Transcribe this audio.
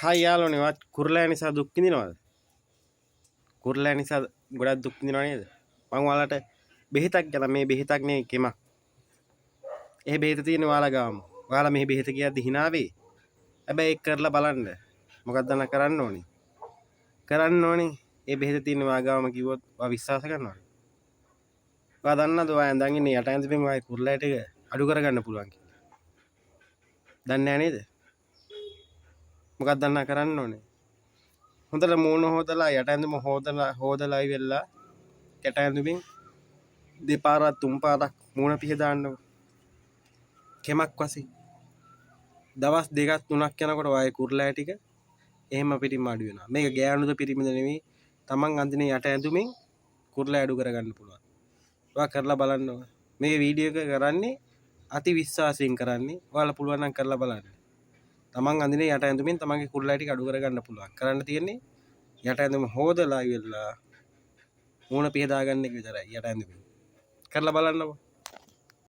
Hi යාළුවනේ වත් කුරුල්ලෑ නිසා දුක් විඳිනවද? කුරුල්ලෑ නිසා ගොඩක් දුක් විඳිනව නේද? මම ඔයාලට බෙහෙතක් ගියා මේ බෙහෙතක් නේ කෙමක්. ඒ බෙහෙත තියෙන ඔයාලා ගාම. ඔයාලා මේ බෙහෙත කියද්දි hina වෙයි. හැබැයි ඒක කරලා බලන්න. මොකක්ද නම් කරන්න ඕනේ? කරන්න ඕනේ ඒ බෙහෙත තියෙන ඔයා ගාම කිව්වොත් ඔයා විශ්වාස කරනවද? ඔයා දන්නවද ඔයා ඇඳන් ඉන්නේ යට ඇඳපෙන් ඔයා කුරුල්ලෑ ටික අඩු කරගන්න පුළුවන් කියලා? දන්නේ නැහැ නේද? මොකක්ද නම් කරන්න ඕනේ? හොඳට මූණ හොදලා යට ඇඳුම හොදලා ඉවෙලා යට ඇඳුමින් දෙපාරක් තුන් පාරක් මූණ පිහ දාන්නකො. කෙමක් වශයෙන්. දවස් දෙකක් තුනක් යනකොට ඔය කුරුල්ලෑ ටික එහෙම පිටින්ම අඩු වෙනවා. මේක ගෑනුද පිරිමිද නෙවෙයි. Taman අඳින යට ඇඳුමින් කුරුල්ලෑ අඩු කරගන්න පුළුවන්. ඔයා කරලා බලන්න ඕන. මේ වීඩියෝ එක කරන්නේ අති විශ්වාසයෙන් කරන්නේ. ඔයාලා පුළුවන් නම් කරලා බලන්න. Taman අඳින යට ඇඳුමින් තමන්ගේ කුරුල්ලෑ ටික අඩු කරගන්න පුළුවන්. කරන්න තියෙන්නේ යට ඇඳුම හොදලා ඉවරලා මූණ පිහ දාගන්න එක විතරයි යට ඇඳුමින්. කරලා බලන්නකො.